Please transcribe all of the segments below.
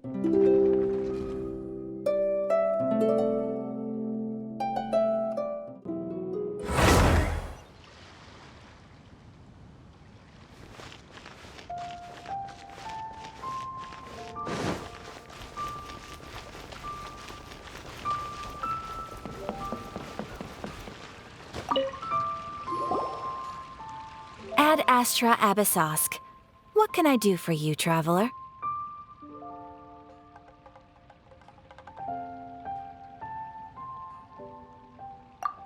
Ad Astra Abyssosk. What can I do for you, traveler?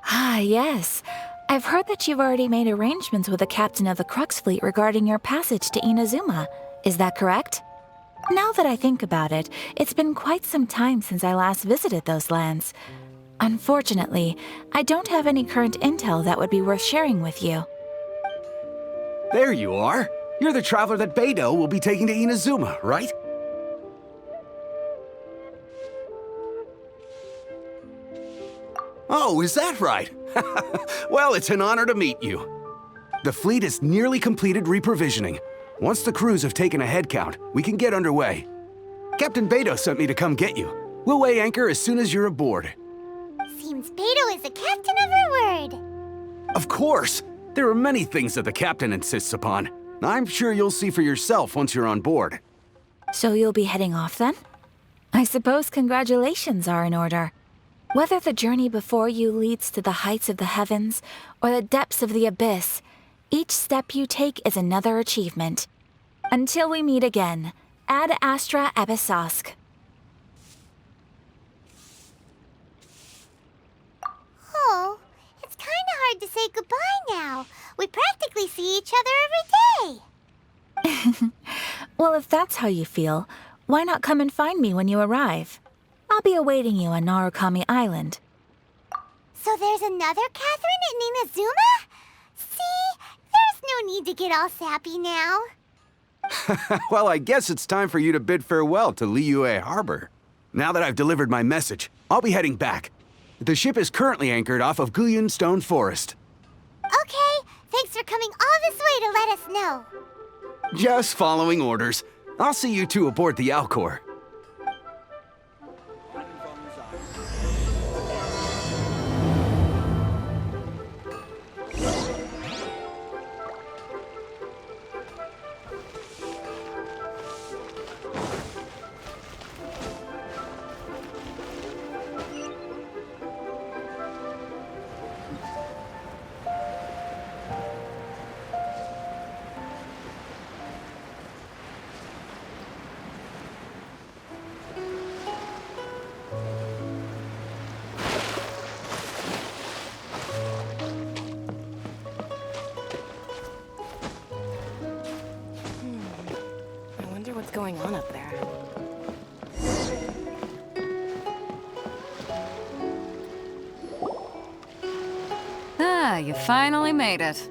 Ah, yes. I've heard that you've already made arrangements with the captain of the Crux fleet regarding your passage to Inazuma. Is that correct? Now that I think about it, it's been quite some time since I last visited those lands. Unfortunately, I don't have any current intel that would be worth sharing with you. There you are. You're the traveler that Beidou will be taking to Inazuma, right? Oh, is that right? Well, it's an honor to meet you. The fleet is nearly completed reprovisioning. Once the crews have taken a head count, we can get underway. Captain Beidou sent me to come get you. We'll weigh anchor as soon as you're aboard. Seems Beidou is the captain of her word. Of course! There are many things that the captain insists upon. I'm sure you'll see for yourself once you're on board. So you'll be heading off then? I suppose congratulations are in order. Whether the journey before you leads to the heights of the heavens or the depths of the abyss, each step you take is another achievement. Until we meet again, Ad Astra Abyssosk. Oh, it's kind of hard to say goodbye now. We practically see each other every day. Well, if that's how you feel, why not come and find me when you arrive? I'll be awaiting you on Narukami Island. So there's another Catherine in Inazuma? See? There's no need to get all sappy now. Well, I guess it's time for you to bid farewell to Liyue Harbor. Now that I've delivered my message, I'll be heading back. The ship is currently anchored off of Guyun Stone Forest. Okay, thanks for coming all this way to let us know. Just following orders. I'll see you two aboard the Alcor. What's going on up there? Ah, you finally made it.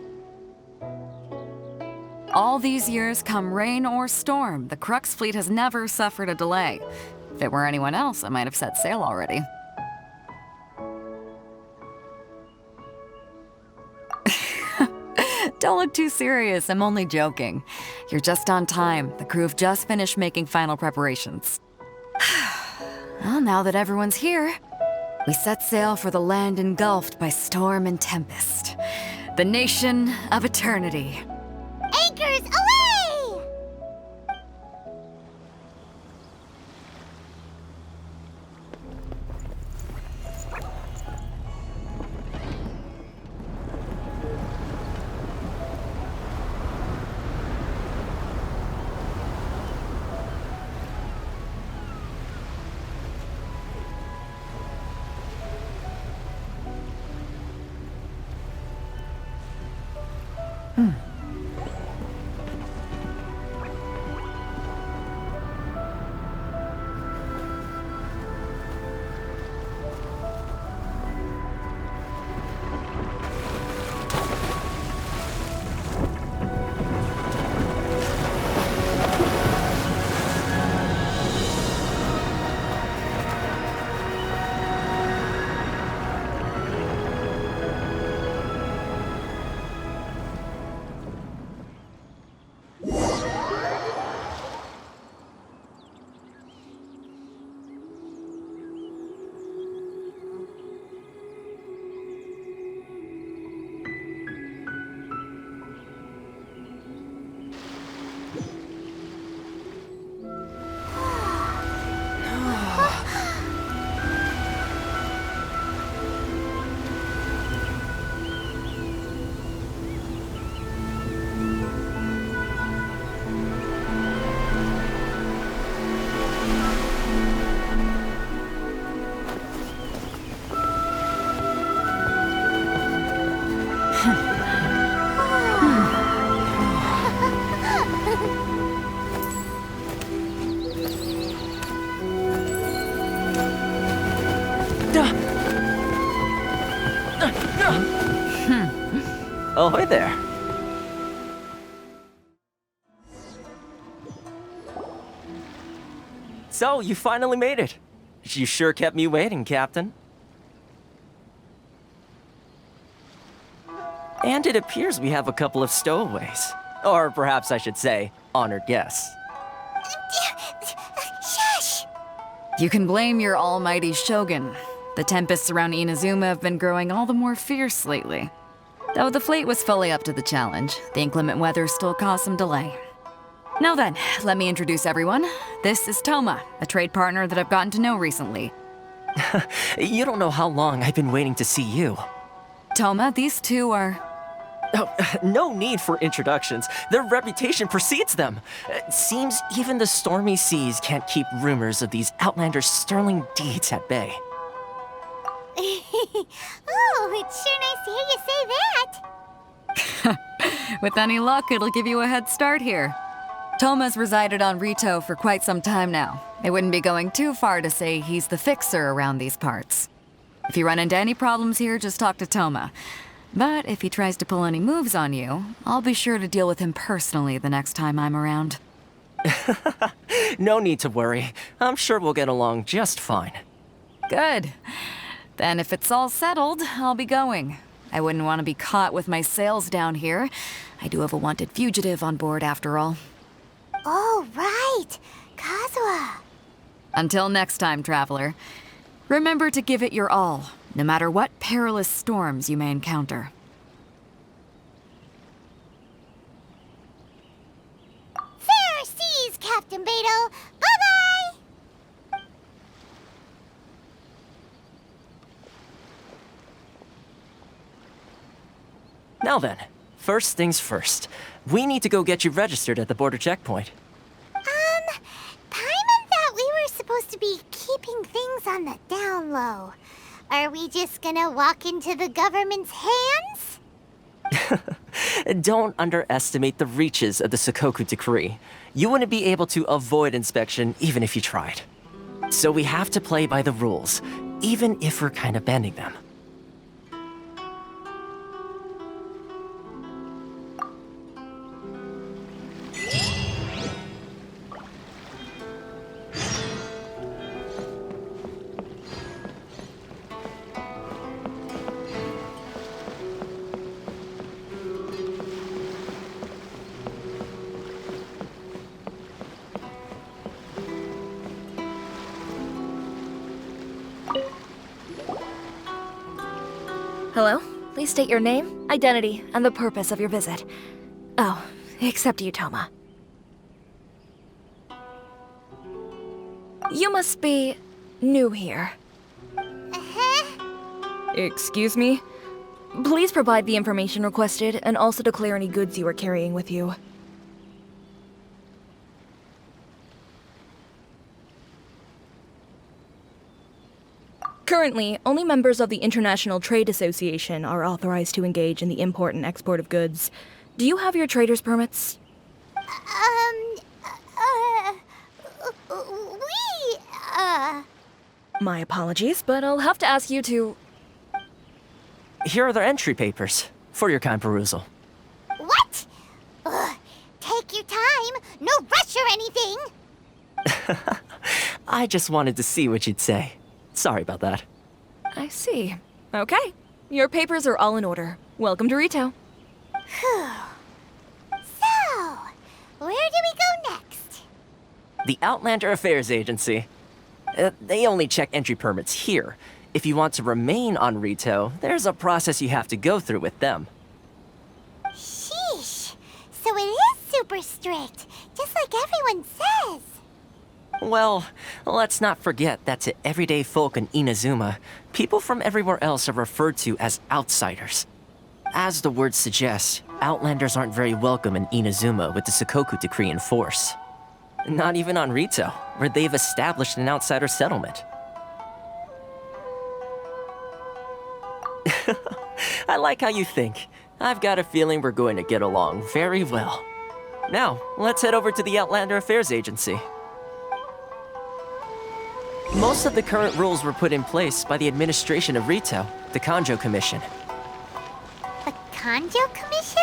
All these years, come rain or storm, the Crux fleet has never suffered a delay. If it were anyone else, I might have set sail already. Don't look too serious, I'm only joking. You're just on time. The crew have just finished making final preparations. Well, now that everyone's here, we set sail for the land engulfed by storm and tempest. The nation of eternity. Anchors away! Ahoy there. So, you finally made it. You sure kept me waiting, Captain. And it appears we have a couple of stowaways. Or perhaps I should say, honored guests. Shush! You can blame your almighty shogun. The tempests around Inazuma have been growing all the more fierce lately. Though the fleet was fully up to the challenge, the inclement weather still caused some delay. Now then, let me introduce everyone. This is Toma, a trade partner that I've gotten to know recently. You don't know how long I've been waiting to see you. Toma, these two are... Oh, no need for introductions. Their reputation precedes them. It seems even the stormy seas can't keep rumors of these Outlanders' sterling deeds at bay. Oh, it's sure nice to hear you say that. With any luck, it'll give you a head start here. Toma's resided on Rito for quite some time now. It wouldn't be going too far to say he's the fixer around these parts. If you run into any problems here, just talk to Toma. But if he tries to pull any moves on you, I'll be sure to deal with him personally the next time I'm around. No need to worry. I'm sure we'll get along just fine. Good. Then if it's all settled, I'll be going. I wouldn't want to be caught with my sails down here. I do have a wanted fugitive on board after all. Oh, right. Kazuha. Until next time, traveler. Remember to give it your all, no matter what perilous storms you may encounter. Fair seas, Captain Beto. Bye-bye! Now then, first things first. We need to go get you registered at the border checkpoint. Paimon thought we were supposed to be keeping things on the down low. Are we just gonna walk into the government's hands? Don't underestimate the reaches of the Sakoku Decree. You wouldn't be able to avoid inspection even if you tried. So we have to play by the rules, even if we're kind of bending them. Hello? Please state your name, identity, and the purpose of your visit. Oh, except you, Toma. You must be new here. Excuse me? Please provide the information requested and also declare any goods you are carrying with you. Currently, only members of the International Trade Association are authorized to engage in the import and export of goods. Do you have your trader's permits? My apologies, but I'll have to ask you to... Here are their entry papers, for your kind perusal. What? Take your time. No rush or anything. I just wanted to see what you'd say. Sorry about that. I see. Okay. Your papers are all in order. Welcome to Rito. So, where do we go next? The Outlander Affairs Agency. They only check entry permits here. If you want to remain on Rito, there's a process you have to go through with them. Sheesh. So it is super strict, just like everyone says. Well, let's not forget that to everyday folk in Inazuma, people from everywhere else are referred to as outsiders. As the word suggests, Outlanders aren't very welcome in Inazuma with the Sakoku Decree in force. Not even on Rito, where they've established an outsider settlement. I like how you think. I've got a feeling we're going to get along very well. Now, let's head over to the Outlander Affairs Agency. Most of the current rules were put in place by the administration of Rito, the Kanjo Commission. The Kanjo Commission?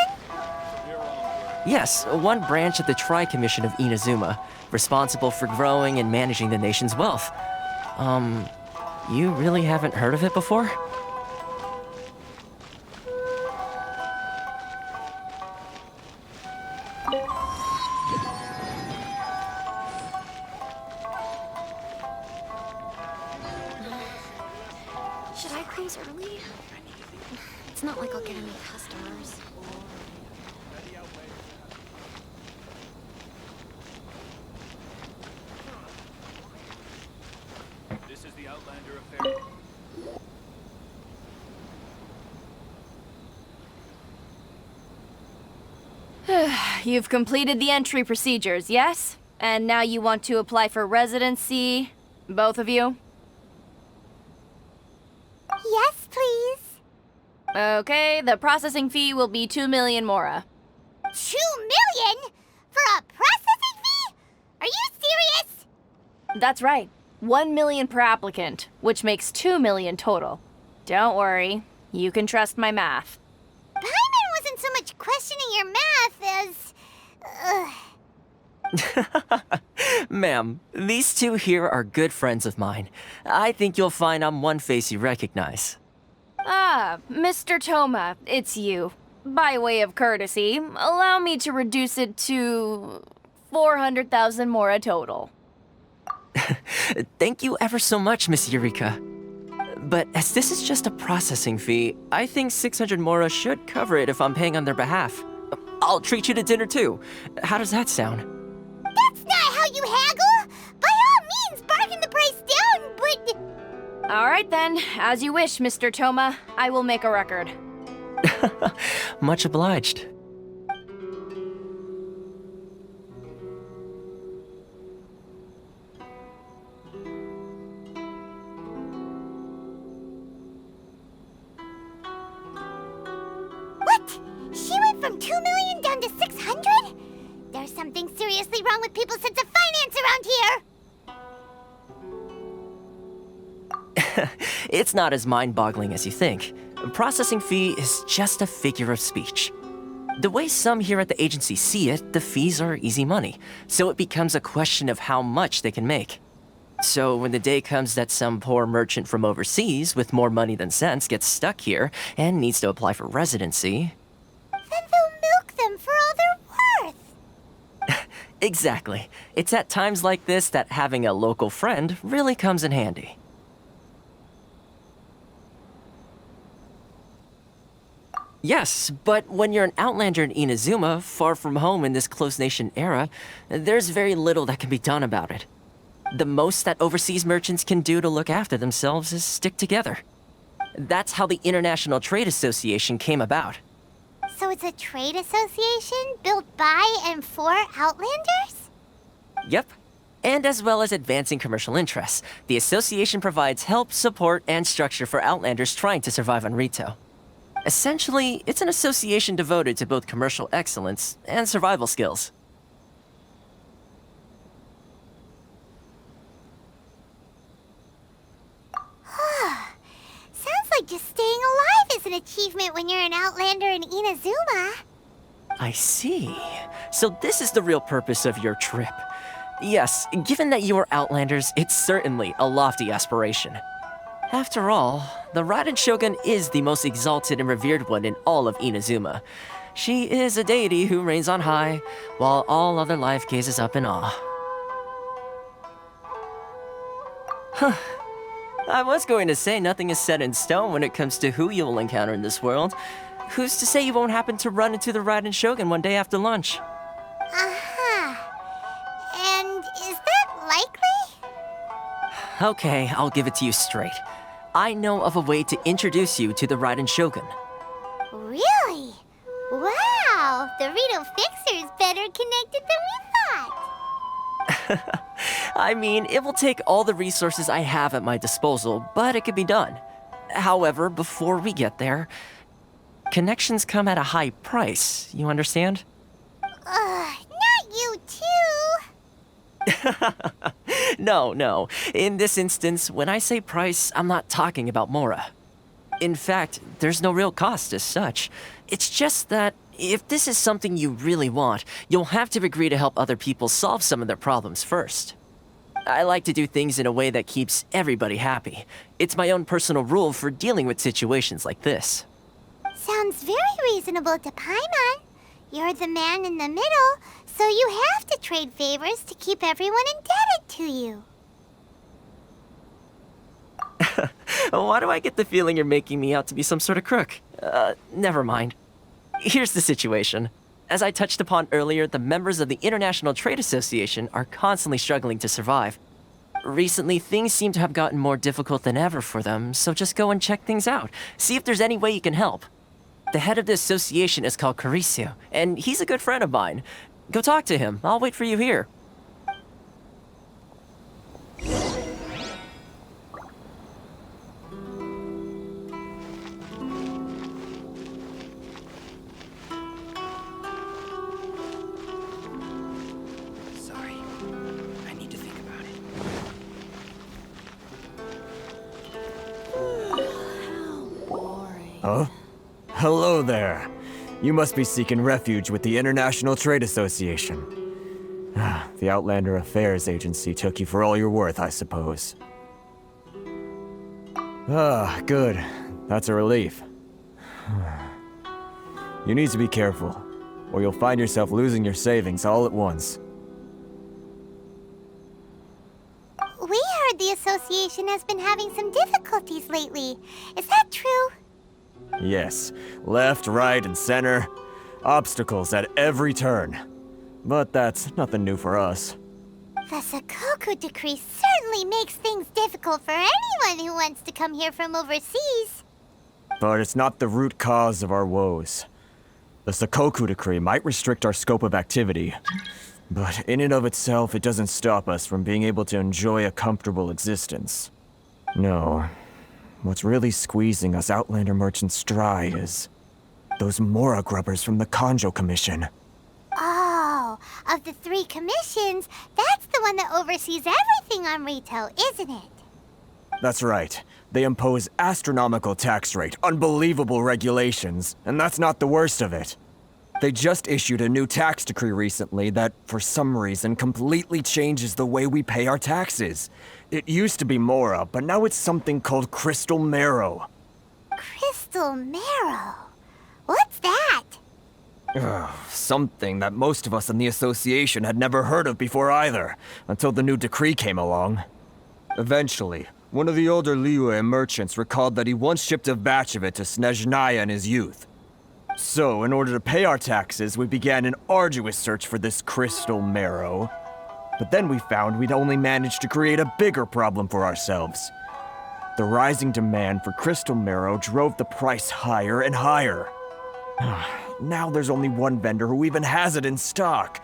Yes, one branch of the Tri-Commission of Inazuma, responsible for growing and managing the nation's wealth. You really haven't heard of it before? Should I close early? It's not like I'll get any customers. This is the Outlander affair. You've completed the entry procedures, yes? And now you want to apply for residency? Both of you? Yes, please. Okay, the processing fee will be 2 million mora. 2 million? For a processing fee? Are you serious? That's right. 1 million per applicant, which makes 2 million total. Don't worry, you can trust my math. Paimon wasn't so much questioning your math as... Ma'am, these two here are good friends of mine. I think you'll find I'm one face you recognize. Ah, Mr. Toma, it's you. By way of courtesy, allow me to reduce it to 400,000 mora total. Thank you ever so much, Miss Eureka. But as this is just a processing fee, I think 600 mora should cover it if I'm paying on their behalf. I'll treat you to dinner too. How does that sound? That's not how you haggle! By all means, bargain the price down, but... All right then, as you wish, Mr. Toma. I will make a record. Much obliged. What? She went from 2 million down to 600? There's something seriously wrong with people's sense of finance around here! It's not as mind-boggling as you think. A processing fee is just a figure of speech. The way some here at the agency see it, the fees are easy money, so it becomes a question of how much they can make. So when the day comes that some poor merchant from overseas with more money than sense gets stuck here and needs to apply for residency... Then they'll milk them for all they're worth! Exactly. It's at times like this that having a local friend really comes in handy. Yes, but when you're an outlander in Inazuma, far from home in this close nation era, there's very little that can be done about it. The most that overseas merchants can do to look after themselves is stick together. That's how the International Trade Association came about. So it's a trade association built by and for Outlanders? Yep. And as well as advancing commercial interests, the association provides help, support, and structure for Outlanders trying to survive on Rito. Essentially, it's an association devoted to both commercial excellence and survival skills. Sounds like just staying alive is an achievement when you're an Outlander in Inazuma. I see. So this is the real purpose of your trip. Yes, given that you are Outlanders, it's certainly a lofty aspiration. After all, the Raiden Shogun is the most exalted and revered one in all of Inazuma. She is a deity who reigns on high, while all other life gazes up in awe. Huh. I was going to say nothing is set in stone when it comes to who you will encounter in this world. Who's to say you won't happen to run into the Raiden Shogun one day after lunch? Uh-huh. And is that likely? Okay, I'll give it to you straight. I know of a way to introduce you to the Raiden Shogun. Really? Wow! The Rito Fixer's better connected than we thought! I mean, it will take all the resources I have at my disposal, but it could be done. However, before we get there, connections come at a high price, you understand? Not you too! No. In this instance, when I say price, I'm not talking about Mora. In fact, there's no real cost as such. It's just that if this is something you really want, you'll have to agree to help other people solve some of their problems first. I like to do things in a way that keeps everybody happy. It's my own personal rule for dealing with situations like this. Sounds very reasonable to Paimon. You're the man in the middle, so you have to trade favors to keep everyone indebted to you. Why do I get the feeling you're making me out to be some sort of crook? Never mind. Here's the situation. As I touched upon earlier, the members of the International Trade Association are constantly struggling to survive. Recently, things seem to have gotten more difficult than ever for them, so just go and check things out. See if there's any way you can help. The head of the association is called Caricio, and he's a good friend of mine. Go talk to him. I'll wait for you here. Sorry. I need to think about it. Huh? Hello there. You must be seeking refuge with the International Trade Association. The Outlander Affairs Agency took you for all you're worth, I suppose. Good. That's a relief. You need to be careful, or you'll find yourself losing your savings all at once. We heard the association has been having some difficulties lately. Is that true? Yes, left, right, and center. Obstacles at every turn. But that's nothing new for us. The Sakoku decree certainly makes things difficult for anyone who wants to come here from overseas. But it's not the root cause of our woes. The Sakoku decree might restrict our scope of activity, but in and of itself, it doesn't stop us from being able to enjoy a comfortable existence. No. What's really squeezing us Outlander merchants dry is those Mora grubbers from the Kanjo Commission. Oh, of the 3 commissions, that's the one that oversees everything on Rito, isn't it? That's right. They impose astronomical tax rate, unbelievable regulations, and that's not the worst of it. They just issued a new tax decree recently that, for some reason, completely changes the way we pay our taxes. It used to be Mora, but now it's something called Crystal Marrow. Crystal Marrow? What's that? Something that most of us in the association had never heard of before either, until the new decree came along. Eventually, one of the older Liyue merchants recalled that he once shipped a batch of it to Snezhnaya in his youth. So, in order to pay our taxes, we began an arduous search for this Crystal Marrow. But then we found we'd only managed to create a bigger problem for ourselves. The rising demand for Crystal Marrow drove the price higher and higher. Now there's only one vendor who even has it in stock.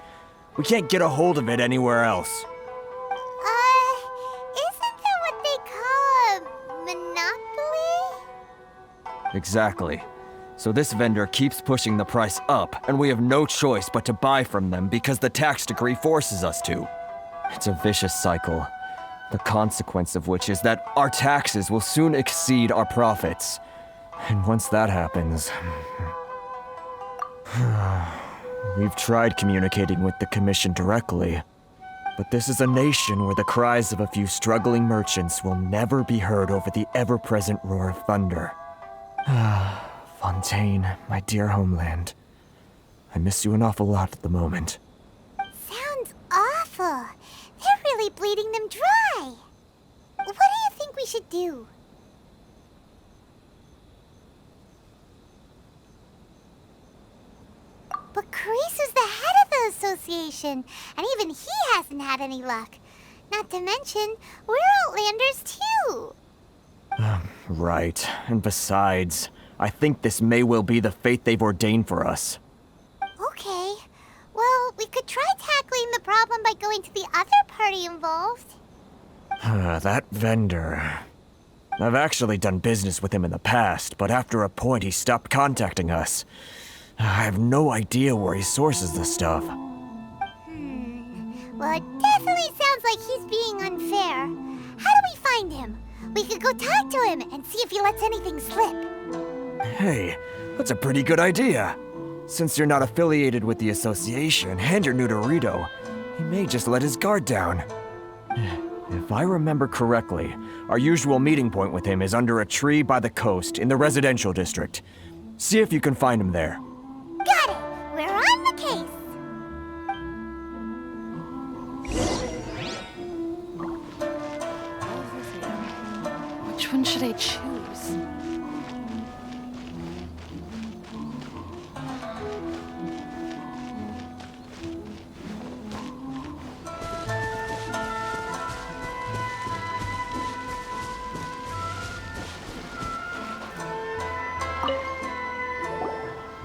We can't get a hold of it anywhere else. Isn't that what they call a monopoly? Exactly. So this vendor keeps pushing the price up, and we have no choice but to buy from them because the tax decree forces us to. It's a vicious cycle, the consequence of which is that our taxes will soon exceed our profits. And once that happens... We've tried communicating with the Commission directly, but this is a nation where the cries of a few struggling merchants will never be heard over the ever-present roar of thunder. Fontaine, my dear homeland. I miss you an awful lot at the moment. Sounds awful. They're really bleeding them dry. What do you think we should do? But Carisu's the head of the association, and even he hasn't had any luck. Not to mention, we're Outlanders too. Right. And besides, I think this may well be the fate they've ordained for us. Okay. Well, we could try tackling the problem by going to the other party involved. That vendor... I've actually done business with him in the past, but after a point he stopped contacting us. I have no idea where he sources the stuff. Well, it definitely sounds like he's being unfair. How do we find him? We could go talk to him and see if he lets anything slip. Hey, that's a pretty good idea. Since you're not affiliated with the association and you're new to Rito, he may just let his guard down. If I remember correctly, our usual meeting point with him is under a tree by the coast in the residential district. See if you can find him there. Got it! We're on the case! Which one should I choose?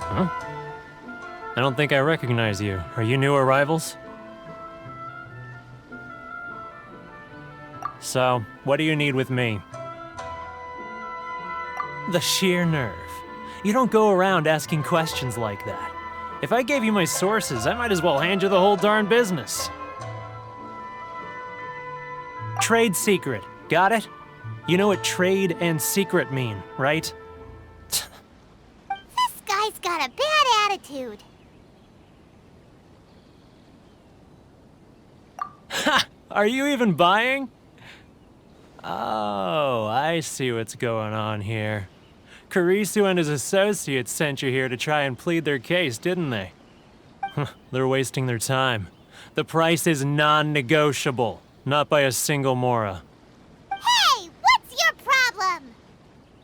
Huh? I don't think I recognize you. Are you new arrivals? So, what do you need with me? The sheer nerve. You don't go around asking questions like that. If I gave you my sources, I might as well hand you the whole darn business. Trade secret. Got it? You know what trade and secret mean, right? This guy's got a bad attitude. Ha! Are you even buying? Oh, I see what's going on here. Kurisu and his associates sent you here to try and plead their case, didn't they? They're wasting their time. The price is non-negotiable, not by a single Mora. Hey, what's your problem?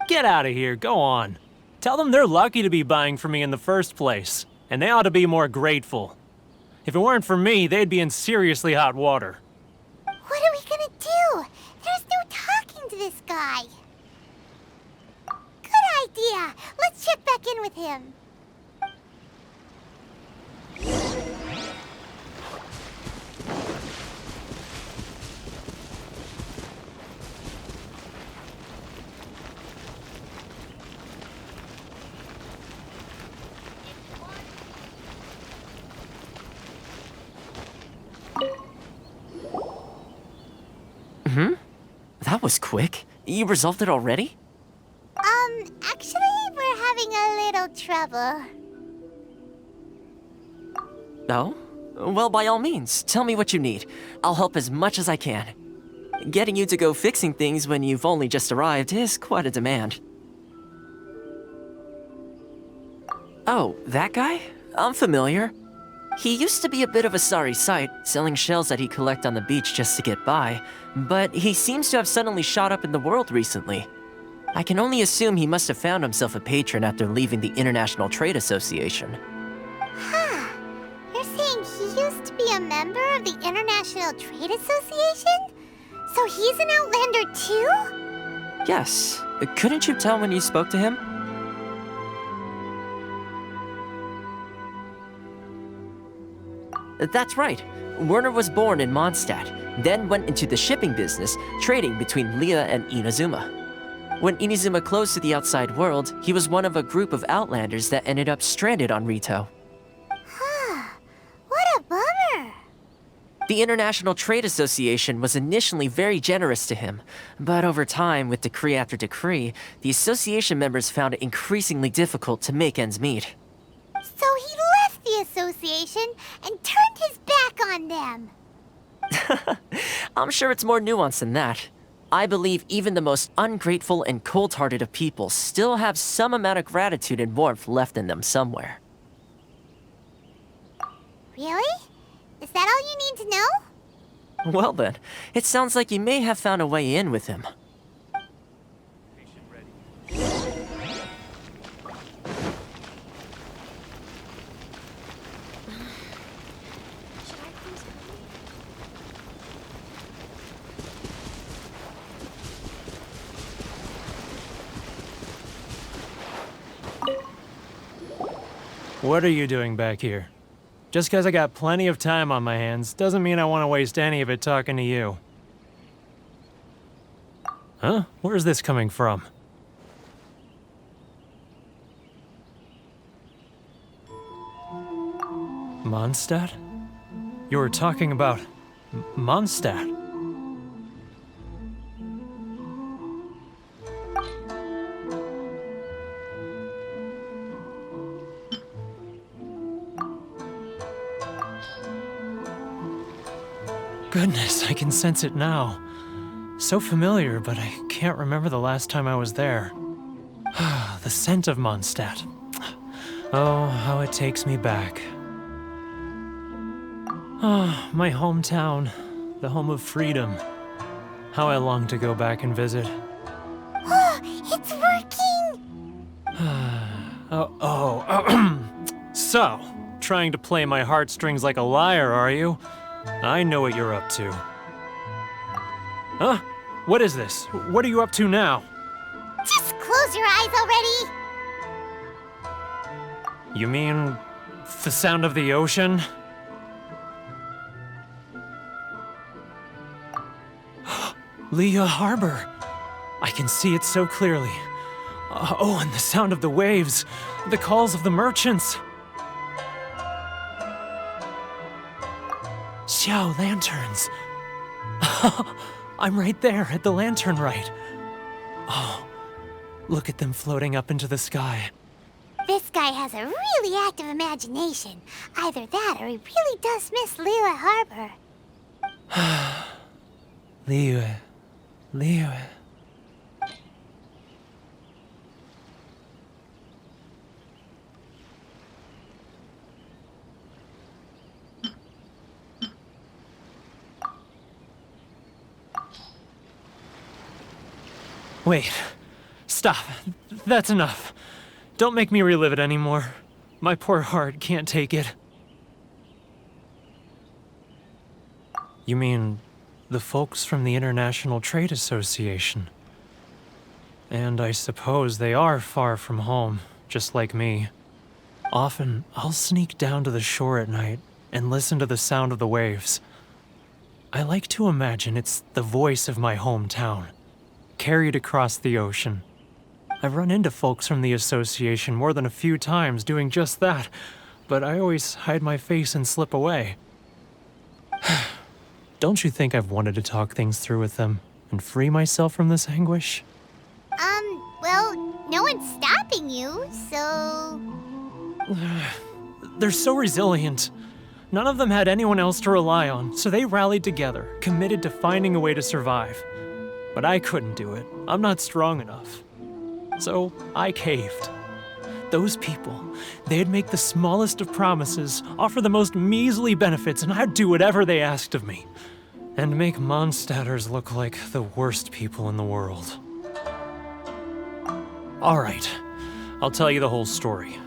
Get out of here, go on. Tell them they're lucky to be buying from me in the first place, and they ought to be more grateful. If it weren't for me, they'd be in seriously hot water. What are we gonna do? There's no talking to this guy. Good idea. Let's check back in with him. That was quick. You resolved it already? Actually, we're having a little trouble. Oh? Well, by all means, tell me what you need. I'll help as much as I can. Getting you to go fixing things when you've only just arrived is quite a demand. Oh, that guy? I'm familiar. He used to be a bit of a sorry sight, selling shells that he collect on the beach just to get by, but he seems to have suddenly shot up in the world recently. I can only assume he must have found himself a patron after leaving the International Trade Association. Huh. You're saying he used to be a member of the International Trade Association? So he's an Outlander too? Yes. Couldn't you tell when you spoke to him? That's right. Werner was born in Mondstadt, then went into the shipping business, trading between Leah and Inazuma. When Inazuma closed to the outside world, he was one of a group of Outlanders that ended up stranded on Rito. What a bummer. The International Trade Association was initially very generous to him, but over time, with decree after decree, the association members found it increasingly difficult to make ends meet. So he left the association and turned his back on them. I'm sure it's more nuanced than that. I believe even the most ungrateful and cold-hearted of people still have some amount of gratitude and warmth left in them somewhere. Really? Is that all you need to know? Well then, it sounds like you may have found a way in with him. What are you doing back here? Just because I got plenty of time on my hands doesn't mean I want to waste any of it talking to you. Huh? Where's this coming from? Mondstadt? You were talking about Mondstadt. goodness, I can sense it now. So familiar, but I can't remember the last time I was there. The scent of Mondstadt. Oh, how it takes me back. Ah, my hometown, the home of freedom. How I long to go back and visit. Oh, it's working! So, trying to play my heartstrings like a liar, are you? I know what you're up to. Huh? What is this? What are you up to now? Just close your eyes already! You mean the sound of the ocean? Leah Harbor. I can see it so clearly. Oh, and the sound of the waves. The calls of the merchants. Xiao lanterns. I'm right there at the lantern right. Oh, look at them floating up into the sky. This guy has a really active imagination. Either that or he really does miss Liyue Harbor. Liyue. Liyue. Wait. Stop. That's enough. Don't make me relive it anymore. My poor heart can't take it. You mean the folks from the International Trade Association? And I suppose they are far from home, just like me. Often, I'll sneak down to the shore at night and listen to the sound of the waves. I like to imagine it's the voice of my hometown, carried across the ocean. I've run into folks from the association more than a few times doing just that, but I always hide my face and slip away. Don't you think I've wanted to talk things through with them and free myself from this anguish? Well, no one's stopping you, so... They're so resilient. None of them had anyone else to rely on, so they rallied together, committed to finding a way to survive. But I couldn't do it. I'm not strong enough. So I caved. Those people, they'd make the smallest of promises, offer the most measly benefits, and I'd do whatever they asked of me. And make Mondstadters look like the worst people in the world. All right, I'll tell you the whole story.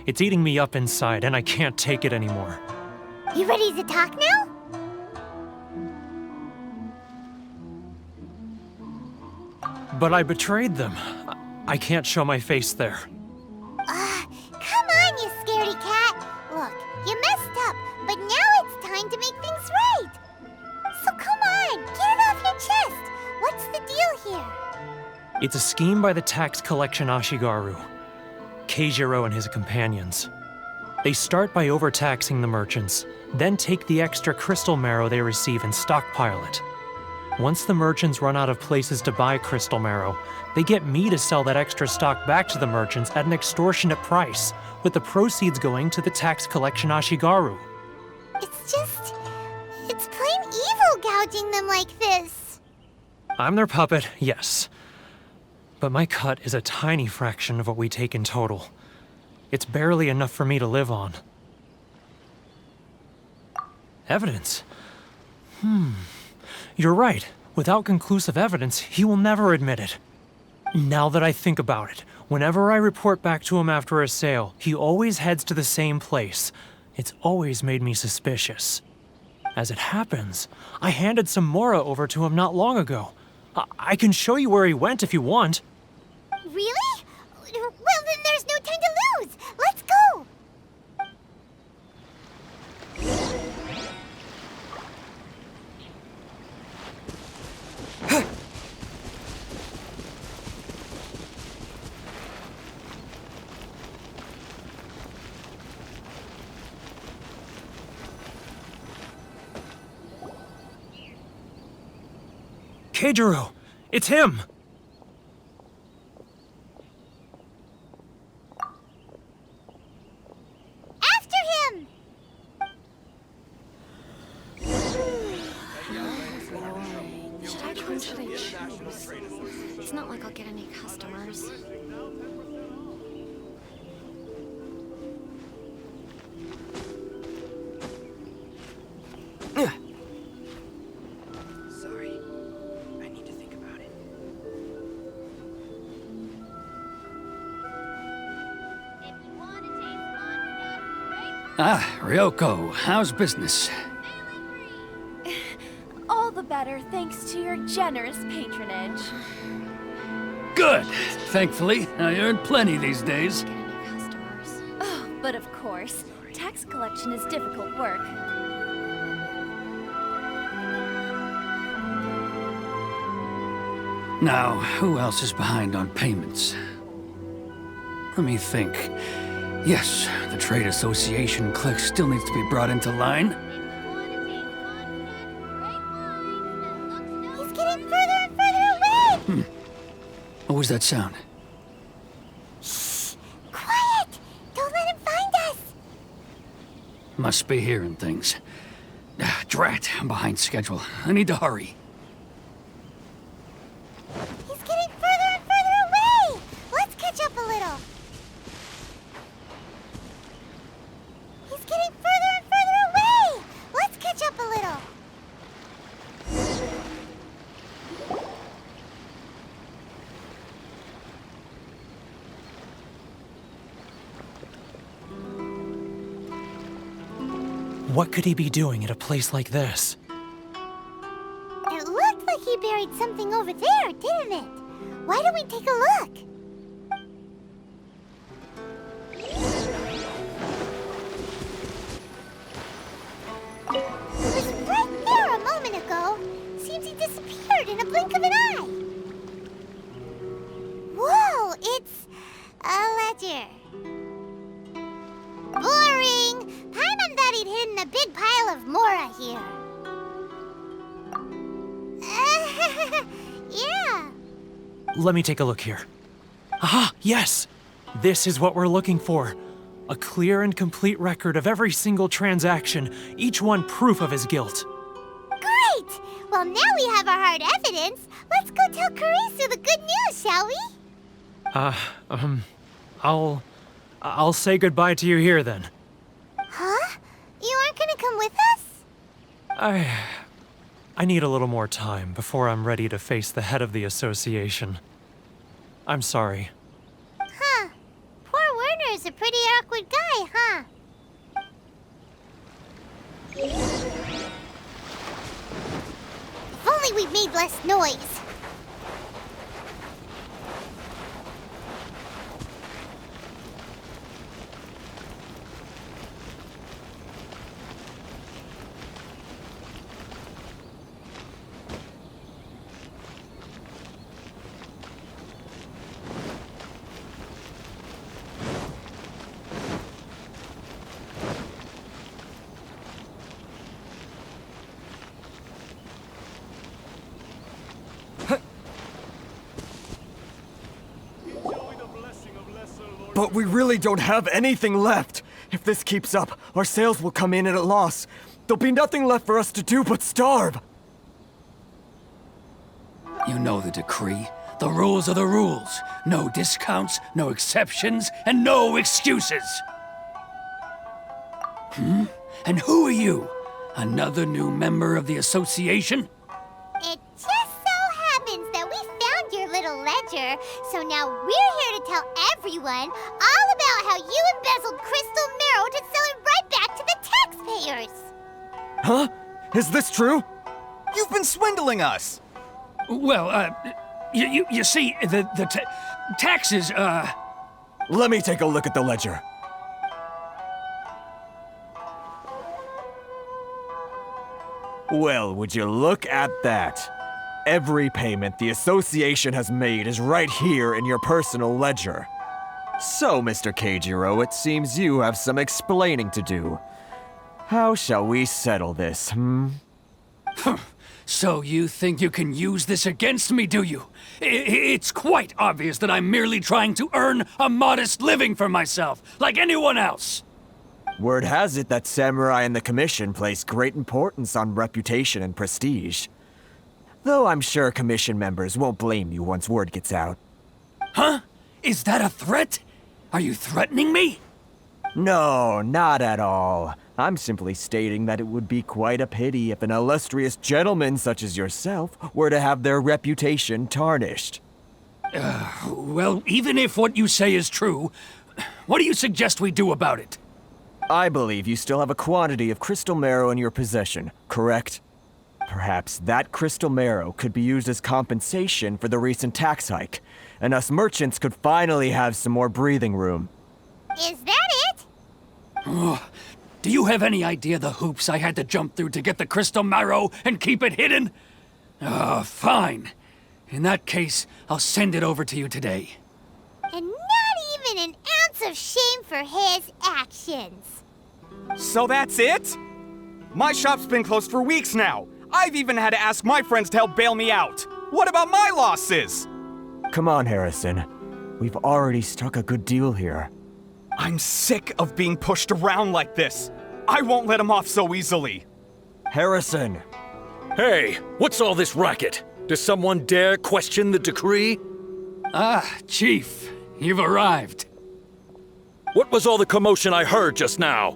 It's eating me up inside, and I can't take it anymore. You ready to talk now? But I betrayed them. I can't show my face there. Come on, you scaredy cat. Look, you messed up, but now it's time to make things right. So come on, get it off your chest. What's the deal here? It's a scheme by the tax collection Ashigaru, Keijiro and his companions. They start by overtaxing the merchants, then take the extra crystal marrow they receive and stockpile it. Once the merchants run out of places to buy crystal marrow, they get me to sell that extra stock back to the merchants at an extortionate price, with the proceeds going to the tax collection Ashigaru. It's plain evil gouging them like this. I'm their puppet, yes. But my cut is a tiny fraction of what we take in total. It's barely enough for me to live on. Evidence? You're right. Without conclusive evidence, he will never admit it. Now that I think about it, whenever I report back to him after a sale, he always heads to the same place. It's always made me suspicious. As it happens, I handed some Mora over to him not long ago. I can show you where he went if you want. Really? Well, then there's no time to lose. Let's go. Keijiro! It's him! After him! It's not like I'll get any customers. Sorry. I need to think about it. Ah, Ryoko, how's business? All the better thanks to your generous patronage. Good. Thankfully, I earn plenty these days. Get any customers. Oh, but of course, tax collection is difficult work. Now, who else is behind on payments? Let me think. Yes, the Trade Association clique still needs to be brought into line. He's getting further and further away! What was that sound? Shh! Quiet! Don't let him find us! Must be hearing things. Ah, drat, I'm behind schedule. I need to hurry. He's getting further and further away! Let's catch up a little. He's getting further and further away! Let's catch up a little. What could he be doing at a place like this? It looked like he buried something over there, didn't it? Why don't we take a look? He was right there a moment ago. Seems he disappeared in a blink of an eye. Whoa, it's a ledger. Boring! Paimon thought he'd hidden a big pile of Mora here. Yeah. Let me take a look here. Aha, yes! This is what we're looking for. A clear and complete record of every single transaction, each one proof of his guilt. Great! Well, now we have our hard evidence. Let's go tell Karisu the good news, shall we? I'll say goodbye to you here then. Huh? You aren't gonna come with us? I need a little more time before I'm ready to face the head of the association. I'm sorry. Huh. Poor Werner's a pretty awkward guy, huh? If only we'd made less noise. But we really don't have anything left. If this keeps up, our sales will come in at a loss. There'll be nothing left for us to do but starve. You know the decree. The rules are the rules. No discounts, no exceptions, and no excuses. And who are you? Another new member of the association? It just so happens that we found your little ledger, so now we're here to tell everyone all about how you embezzled crystal marrow to sell it right back to the taxpayers. Huh? Is this true? You've been swindling us! Well, you see, the taxes, Let me take a look at the ledger. Well, would you look at that? Every payment the association has made is right here in your personal ledger. So, Mr. Keijiro, it seems you have some explaining to do. How shall we settle this, So you think you can use this against me, do you? It's quite obvious that I'm merely trying to earn a modest living for myself, like anyone else. Word has it that samurai and the commission place great importance on reputation and prestige. Though I'm sure commission members won't blame you once word gets out. Huh? Is that a threat? Are you threatening me? No, not at all. I'm simply stating that it would be quite a pity if an illustrious gentleman such as yourself were to have their reputation tarnished. Well, even if what you say is true, what do you suggest we do about it? I believe you still have a quantity of crystal marrow in your possession, correct? Perhaps that crystal marrow could be used as compensation for the recent tax hike, and us merchants could finally have some more breathing room. Is that it? Do you have any idea the hoops I had to jump through to get the crystal marrow and keep it hidden? Fine. In that case, I'll send it over to you today. And not even an ounce of shame for his actions. So that's it? My shop's been closed for weeks now. I've even had to ask my friends to help bail me out. What about my losses? Come on, Harrison. We've already struck a good deal here. I'm sick of being pushed around like this. I won't let him off so easily. Harrison! Hey, what's all this racket? Does someone dare question the decree? Chief, you've arrived. What was all the commotion I heard just now?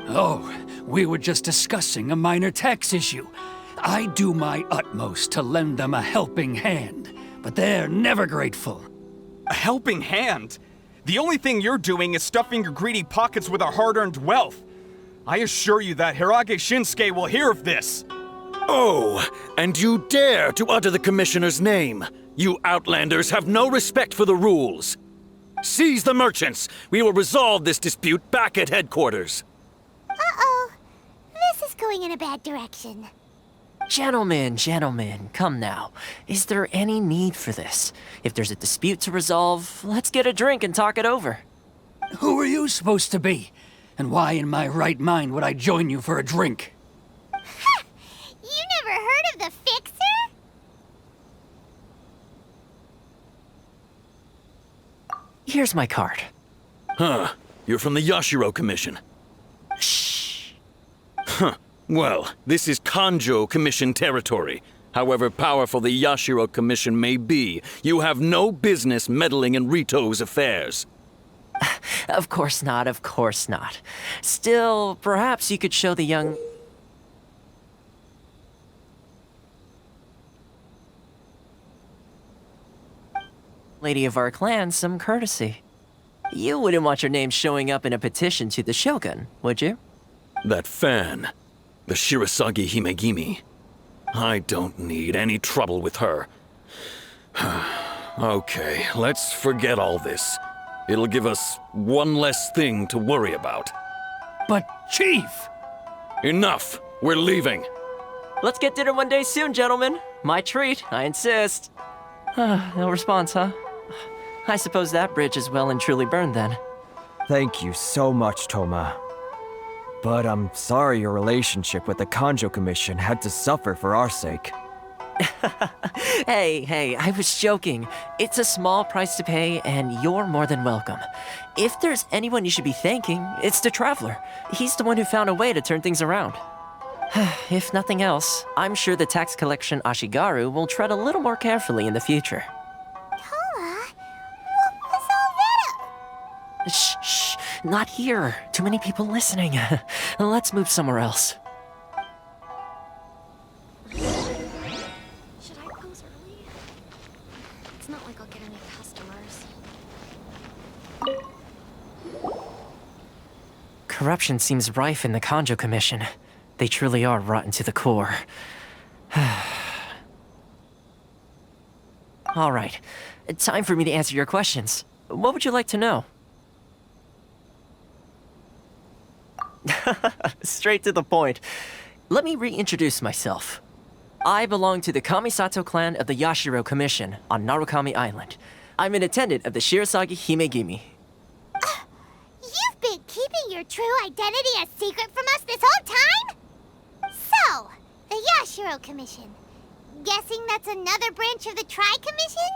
Oh, we were just discussing a minor tax issue. I do my utmost to lend them a helping hand, but they're never grateful. A helping hand? The only thing you're doing is stuffing your greedy pockets with our hard-earned wealth. I assure you that Hirage Shinsuke will hear of this. Oh, and you dare to utter the Commissioner's name. You Outlanders have no respect for the rules. Seize the merchants. We will resolve this dispute back at headquarters. Uh-oh. This is going in a bad direction. Gentlemen, come now. Is there any need for this? If there's a dispute to resolve, let's get a drink and talk it over. Who are you supposed to be? And why in my right mind would I join you for a drink? Ha! You never heard of the Fixer? Here's my card. Huh. You're from the Yashiro Commission. Shh. Huh. Well, this is Kanjo Commission territory. However powerful the Yashiro Commission may be, you have no business meddling in Rito's affairs. Of course not, of course not. Still, perhaps you could show the young... lady of our clan some courtesy. You wouldn't want your name showing up in a petition to the Shogun, would you? That fan, the Shirasagi Himegimi. I don't need any trouble with her. Okay, let's forget all this. It'll give us one less thing to worry about. But, Chief! Enough! We're leaving. Let's get dinner one day soon, gentlemen. My treat, I insist. No response, huh? I suppose that bridge is well and truly burned then. Thank you so much, Toma. But I'm sorry your relationship with the Kanjo Commission had to suffer for our sake. Hey, I was joking. It's a small price to pay, and you're more than welcome. If there's anyone you should be thanking, it's the Traveler. He's the one who found a way to turn things around. If nothing else, I'm sure the tax collection Ashigaru will tread a little more carefully in the future. Toma, what was all that? Shh, not here. Too many people listening. Let's move somewhere else. Should I close early? It's not like I'll get any customers. Corruption seems rife in the Kanjo Commission. They truly are rotten to the core. All right, time for me to answer your questions. What would you like to know? Straight to the point. Let me reintroduce myself. I belong to the Kamisato clan of the Yashiro Commission on Narukami Island. I'm an attendant of the Shirasagi Himegimi. You've been keeping your true identity a secret from us this whole time? So, the Yashiro Commission. Guessing that's another branch of the Tri-Commission?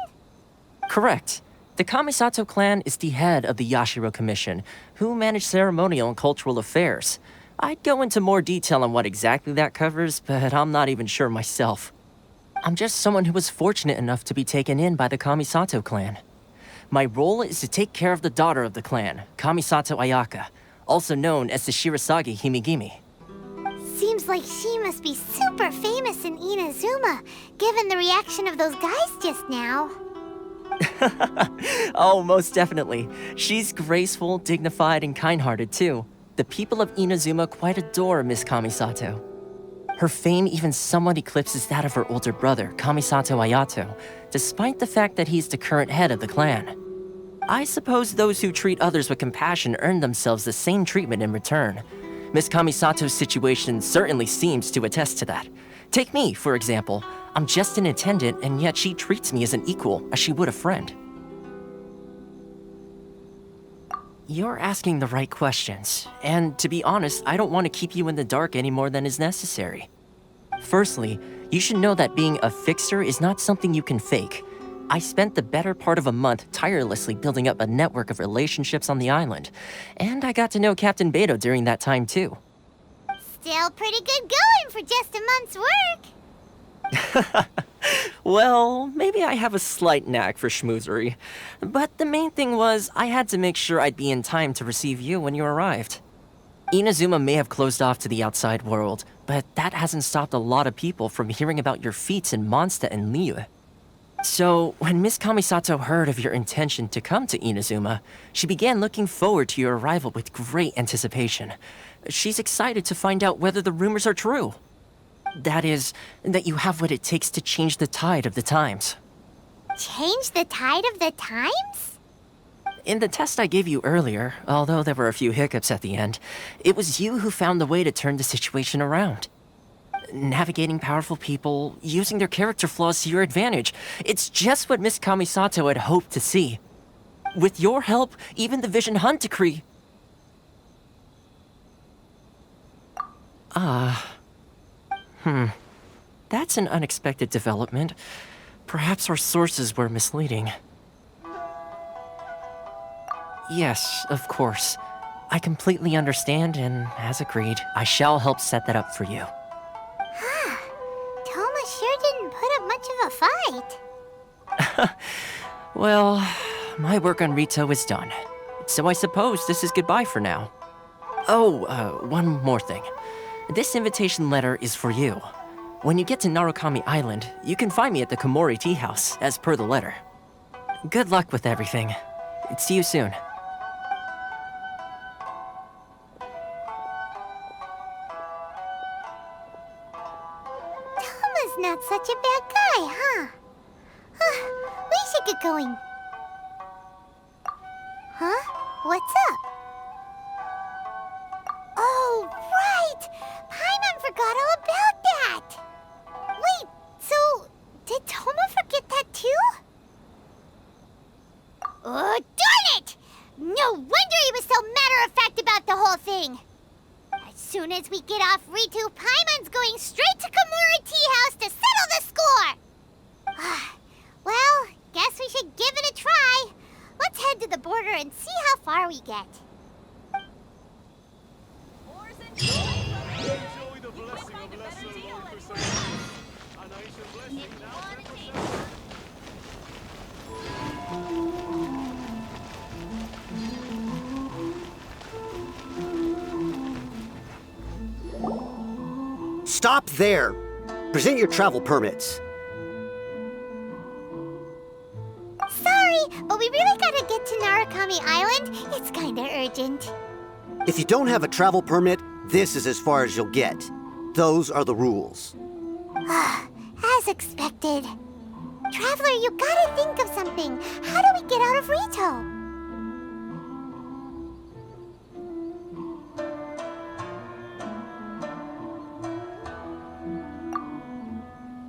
Correct. The Kamisato clan is the head of the Yashiro Commission, who manage ceremonial and cultural affairs. I'd go into more detail on what exactly that covers, but I'm not even sure myself. I'm just someone who was fortunate enough to be taken in by the Kamisato clan. My role is to take care of the daughter of the clan, Kamisato Ayaka, also known as the Shirasagi Himigimi. Seems like she must be super famous in Inazuma, given the reaction of those guys just now. Oh, most definitely. She's graceful, dignified, and kind-hearted too. The people of Inazuma quite adore Miss Kamisato. Her fame even somewhat eclipses that of her older brother, Kamisato Ayato, despite the fact that he's the current head of the clan. I suppose those who treat others with compassion earn themselves the same treatment in return. Miss Kamisato's situation certainly seems to attest to that. Take me, for example. I'm just an attendant, and yet she treats me as an equal, as she would a friend. You're asking the right questions, and to be honest, I don't want to keep you in the dark any more than is necessary. Firstly, you should know that being a fixer is not something you can fake. I spent the better part of a month tirelessly building up a network of relationships on the island, and I got to know Captain Beto during that time too. Still pretty good going for just a month's work. Well, maybe I have a slight knack for schmoozery, but the main thing was I had to make sure I'd be in time to receive you when you arrived. Inazuma may have closed off to the outside world, but that hasn't stopped a lot of people from hearing about your feats in Mondstadt and Liyue. So, when Miss Kamisato heard of your intention to come to Inazuma, she began looking forward to your arrival with great anticipation. She's excited to find out whether the rumors are true. That is, that you have what it takes to change the tide of the times. Change the tide of the times? In the test I gave you earlier, although there were a few hiccups at the end, it was you who found the way to turn the situation around. Navigating powerful people, using their character flaws to your advantage. It's just what Miss Kamisato had hoped to see. With your help, even the Vision Hunt decree... That's an unexpected development. Perhaps our sources were misleading. Yes, of course. I completely understand, and as agreed, I shall help set that up for you. Toma sure didn't put up much of a fight. Well, my work on Rito is done. So I suppose this is goodbye for now. Oh, one more thing. This invitation letter is for you. When you get to Narukami Island, you can find me at the Komori Tea House, as per the letter. Good luck with everything. See you soon. Toma's not such a bad guy, huh? We should get going. Huh? What's up? Oh, right! Paimon forgot all about that! Wait, so did Toma forget that too? Oh, darn it! No wonder he was so matter-of-fact about the whole thing! As soon as we get off Ritu, Paimon's going straight to Komori Tea House to settle the score! Well, guess we should give it a try. Let's head to the border and see how far we get. Enjoy the blessing of lesser Lord Chrysanthemum, and I shall bless you now. Stop there! Present your travel permits. Sorry, but we really gotta get to Narukami Island. It's kinda urgent. If you don't have a travel permit, this is as far as you'll get. Those are the rules. As expected. Traveler, you gotta think of something. How do we get out of Rito?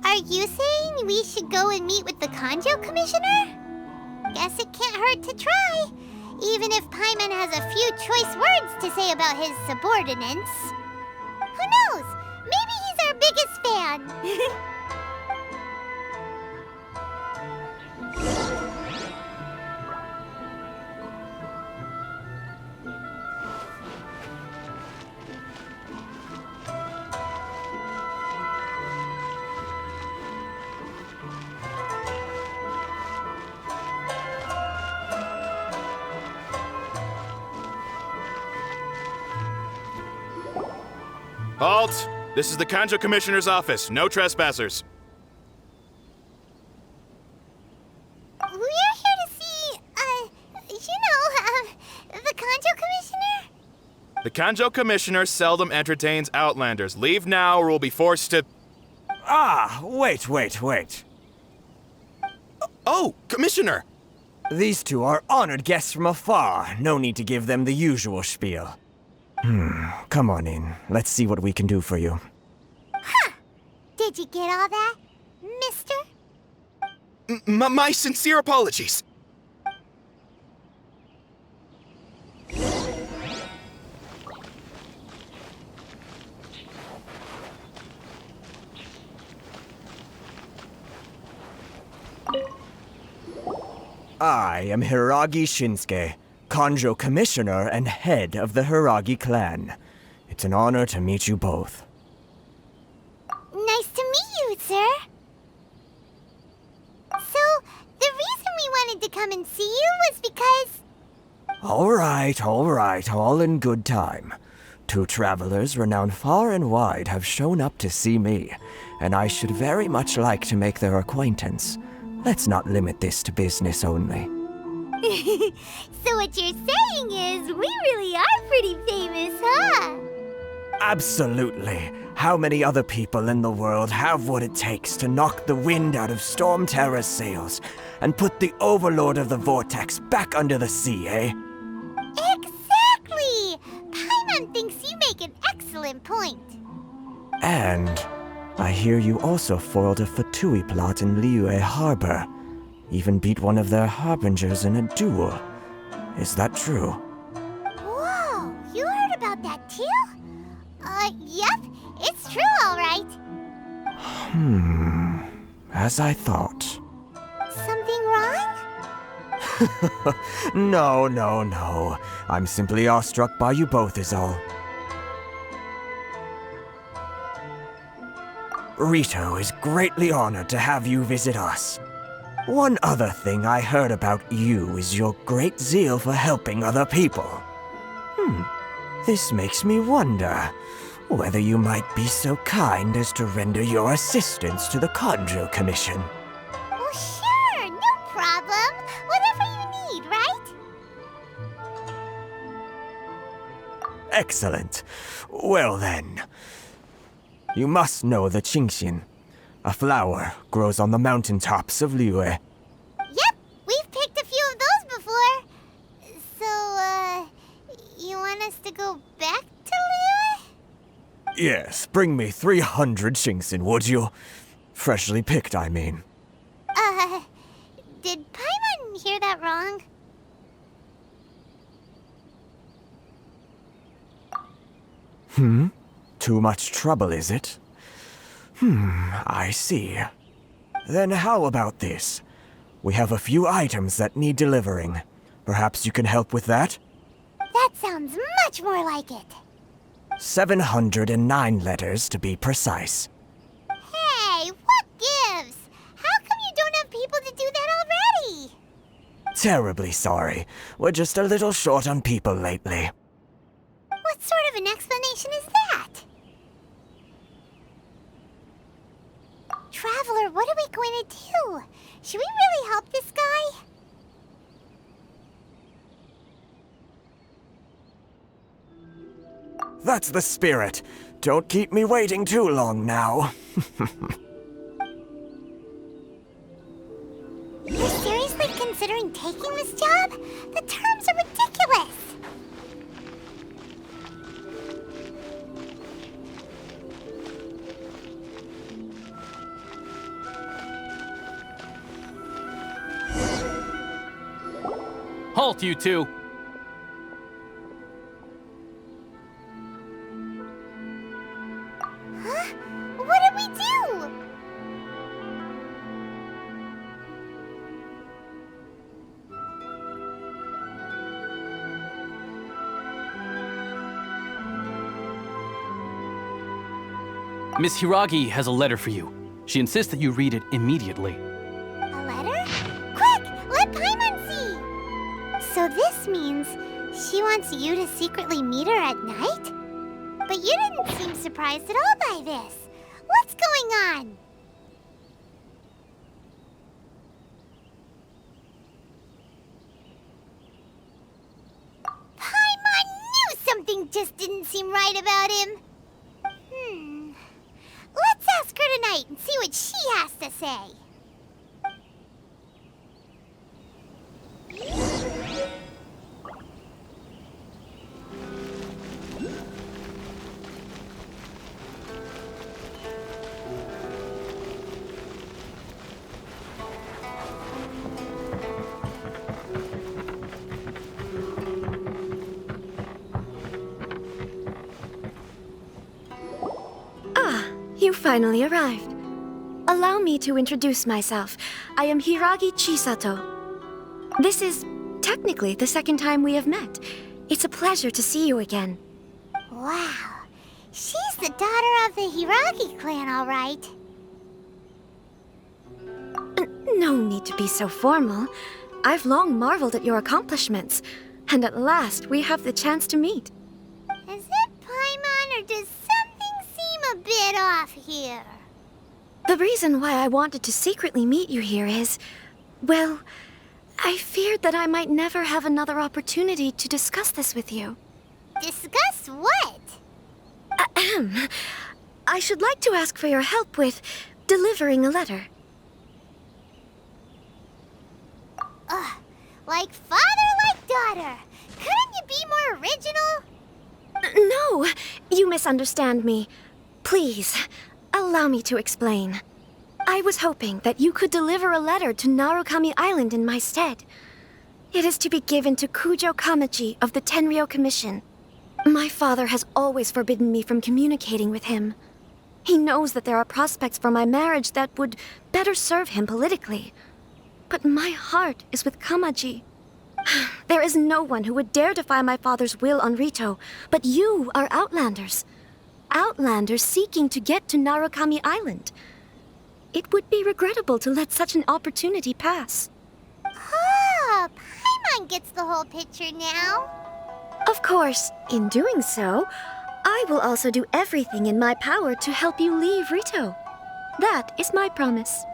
Are you saying we should go and meet with the Kanjo Commissioner? Guess it can't hurt to try. Even if Paimon has a few choice words to say about his subordinates. Who knows? Maybe he's our biggest fan. Halt! This is the Kanjo Commissioner's office. No trespassers. We're here to see, the Kanjo Commissioner? The Kanjo Commissioner seldom entertains Outlanders. Leave now or we'll be forced to... Ah, wait. Oh, Commissioner! These two are honored guests from afar. No need to give them the usual spiel. Come on in. Let's see what we can do for you. Huh! Did you get all that, mister? My sincere apologies. I am Hiragi Shinsuke, Kanjo Commissioner and head of the Hiragi clan. It's an honor to meet you both. Nice to meet you, sir. So, the reason we wanted to come and see you was because... All right, all in good time. Two travelers renowned far and wide have shown up to see me, and I should very much like to make their acquaintance. Let's not limit this to business only. So what you're saying is, we really are pretty famous, huh? Absolutely. How many other people in the world have what it takes to knock the wind out of Storm Terror's sails and put the Overlord of the Vortex back under the sea, eh? Exactly! Paimon thinks you make an excellent point. And I hear you also foiled a Fatui plot in Liyue Harbor. Even beat one of their harbingers in a duel. Is that true? Whoa, you heard about that too? Yep, it's true, all right. As I thought. Something wrong? No. I'm simply awestruck by you both is all. Rito is greatly honored to have you visit us. One other thing I heard about you is your great zeal for helping other people. This makes me wonder whether you might be so kind as to render your assistance to the Kanjo Commission. Oh, sure, no problem. Whatever you need, right? Excellent. Well then, you must know the Qingxin. A flower grows on the mountaintops of Liyue. Yep, we've picked a few of those before. So, you want us to go back to Liyue? Yes, bring me 300 Qingxin, would you? Freshly picked, I mean. Did Paimon hear that wrong? Too much trouble, is it? I see. Then how about this? We have a few items that need delivering. Perhaps you can help with that? That sounds much more like it. 709 letters to be precise. Hey, what gives? How come you don't have people to do that already? Terribly sorry. We're just a little short on people lately. What sort of an explanation is that? Traveler, what are we going to do? Should we really help this guy? That's the spirit. Don't keep me waiting too long now. You're seriously considering taking this job? The terms are ridiculous! Halt, you two! Huh? What did we do? Miss Hiragi has a letter for you. She insists that you read it immediately. A letter? Quick! Let Paimon see! So this means she wants you to secretly meet her at night? But you didn't seem surprised at all by this. What's going on? Paimon knew something just didn't seem right about him. Let's ask her tonight and see what she has to say. You finally arrived. Allow me to introduce myself. I am Hiragi Chisato. This is technically the second time we have met. It's a pleasure to see you again. Wow. She's the daughter of the Hiragi clan, all right. No need to be so formal. I've long marveled at your accomplishments, and at last we have the chance to meet. Is it Paimon, or does something seem a bit off here? The reason why I wanted to secretly meet you here is, well, I feared that I might never have another opportunity to discuss this with you. Discuss what? Ahem. I should like to ask for your help with delivering a letter. Like father, like daughter. Couldn't you be more original? No, you misunderstand me. Please, allow me to explain. I was hoping that you could deliver a letter to Narukami Island in my stead. It is to be given to Kujo Kamaji of the Tenryou Commission. My father has always forbidden me from communicating with him. He knows that there are prospects for my marriage that would better serve him politically. But my heart is with Kamaji. There is no one who would dare defy my father's will on Rito, but you are Outlanders. Outlanders seeking to get to Narukami Island. It would be regrettable to let such an opportunity pass. Oh, Paimon gets the whole picture now. Of course, in doing so, I will also do everything in my power to help you leave Rito. That is my promise.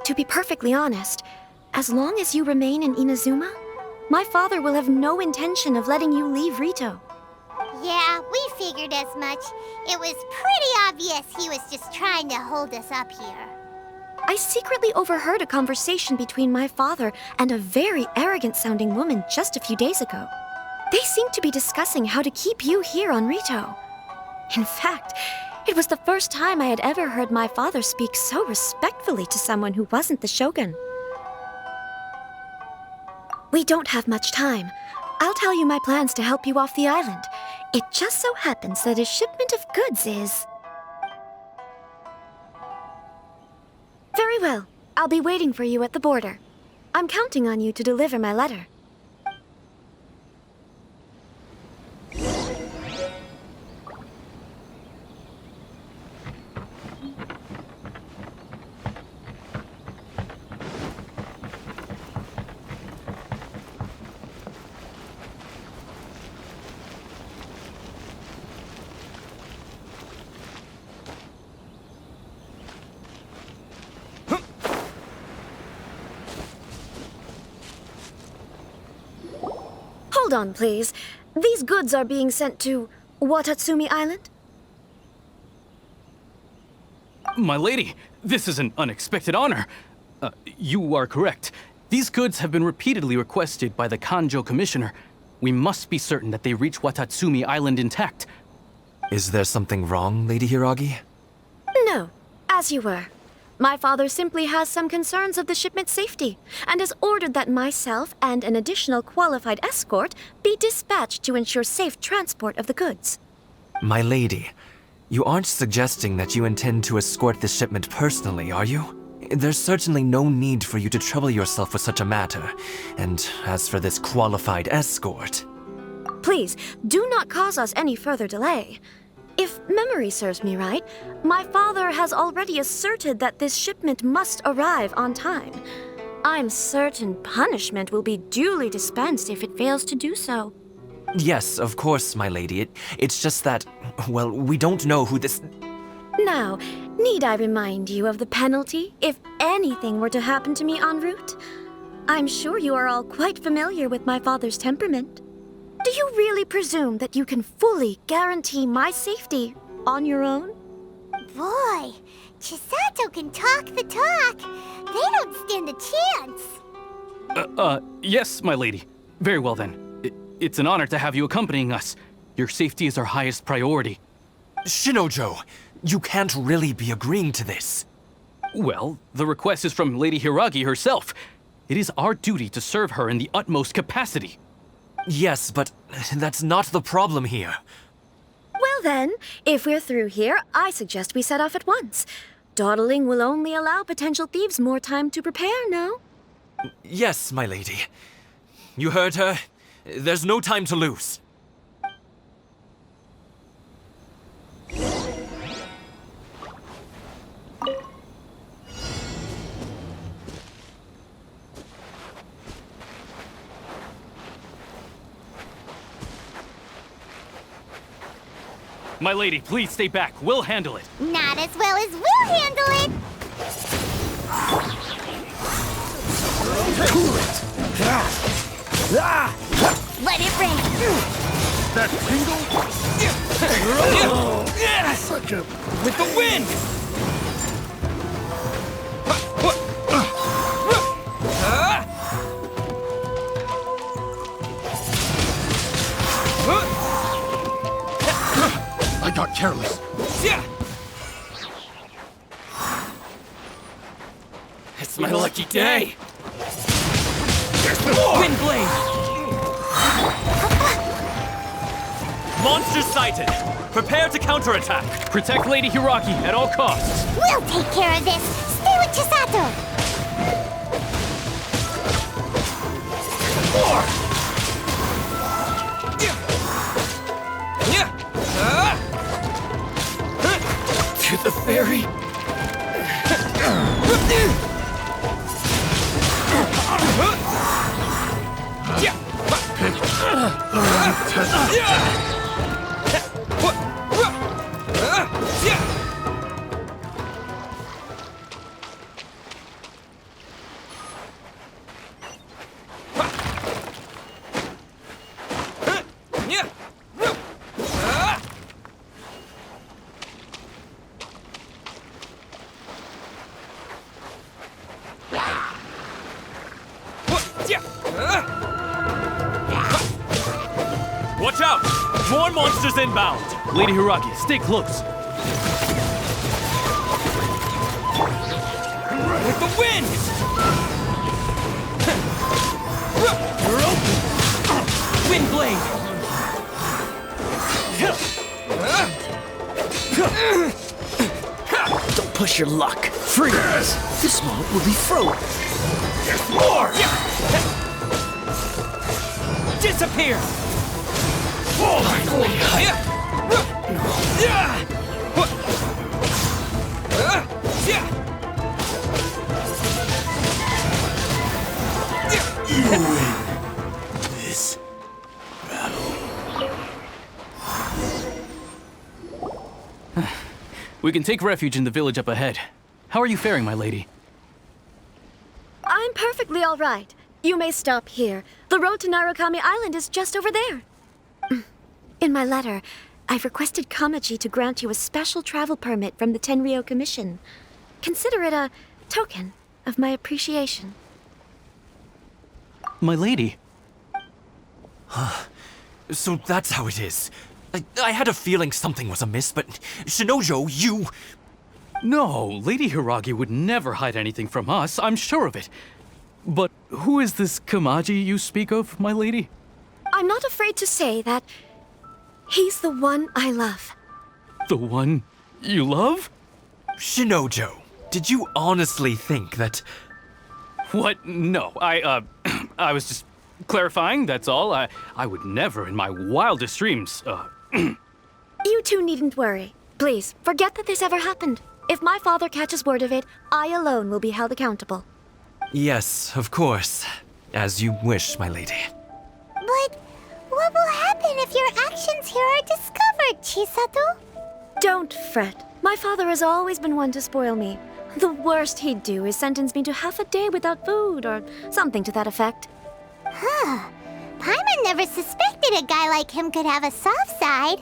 To be perfectly honest, as long as you remain in Inazuma, my father will have no intention of letting you leave Rito. Yeah, we figured as much. It was pretty obvious he was just trying to hold us up here. I secretly overheard a conversation between my father and a very arrogant-sounding woman just a few days ago. They seemed to be discussing how to keep you here on Rito. In fact, it was the first time I had ever heard my father speak so respectfully to someone who wasn't the Shogun. We don't have much time. I'll tell you my plans to help you off the island. It just so happens that a shipment of goods is... Very well. I'll be waiting for you at the border. I'm counting on you to deliver my letter. Hold on, please. These goods are being sent to Watatsumi Island? My lady, this is an unexpected honor. You are correct. These goods have been repeatedly requested by the Kanjo Commissioner. We must be certain that they reach Watatsumi Island intact. Is there something wrong, Lady Hiragi? No, as you were. My father simply has some concerns of the shipment's safety, and has ordered that myself and an additional qualified escort be dispatched to ensure safe transport of the goods. My lady, you aren't suggesting that you intend to escort this shipment personally, are you? There's certainly no need for you to trouble yourself with such a matter. And as for this qualified escort... Please, do not cause us any further delay. If memory serves me right, my father has already asserted that this shipment must arrive on time. I'm certain punishment will be duly dispensed if it fails to do so. Yes, of course, my lady. It's just that, well, we don't know who this... Now, need I remind you of the penalty if anything were to happen to me en route? I'm sure you are all quite familiar with my father's temperament. Do you really presume that you can fully guarantee my safety on your own? Boy, Chisato can talk the talk. They don't stand a chance. Yes, my lady. Very well then. It's an honor to have you accompanying us. Your safety is our highest priority. Shinojo, you can't really be agreeing to this. Well, the request is from Lady Hiragi herself. It is our duty to serve her in the utmost capacity. Yes, but that's not the problem here. Well then, if we're through here, I suggest we set off at once. Dawdling will only allow potential thieves more time to prepare, no? Yes, my lady. You heard her. There's no time to lose. My lady, please stay back. We'll handle it. Not as well as we'll handle it. Cool it! Let it rain. That tingle? Such a... With the wind! I got careless. It's my lucky day. Wind blade! Monster sighted! Prepare to counterattack! Protect Lady Hiragi at all costs. We'll take care of this. Stay with Chisato. To the ferry. Watch out! More monsters inbound! Lady Hiragi, stay close. With the wind! Wind blade! Don't push your luck. Freeze! This moment will be frozen. There's more! Disappear! You win this battle. We can take refuge in the village up ahead. How are you faring, my lady? I'm perfectly all right. You may stop here. The road to Narukami Island is just over there. In my letter, I've requested Kamaji to grant you a special travel permit from the Tenryou Commission. Consider it a token of my appreciation. My lady. So that's how it is. I had a feeling something was amiss, but Shinojo, you... No, Lady Hiragi would never hide anything from us, I'm sure of it. But who is this Kamaji you speak of, my lady? I'm not afraid to say that he's the one I love. The one you love? Shinojo, did you honestly think that... What? No, I was just clarifying, that's all. I would never in my wildest dreams, You two needn't worry. Please, forget that this ever happened. If my father catches word of it, I alone will be held accountable. Yes, of course. As you wish, my lady. But what will happen here are discovered, Chisato. Don't fret. My father has always been one to spoil me. The worst he'd do is sentence me to half a day without food, or something to that effect. Huh. Paimon never suspected a guy like him could have a soft side.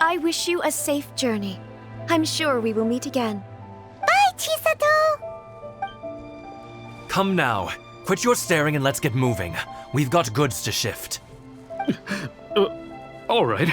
I wish you a safe journey. I'm sure we will meet again. Bye, Chisato! Come now. Quit your staring and let's get moving. We've got goods to shift. All right.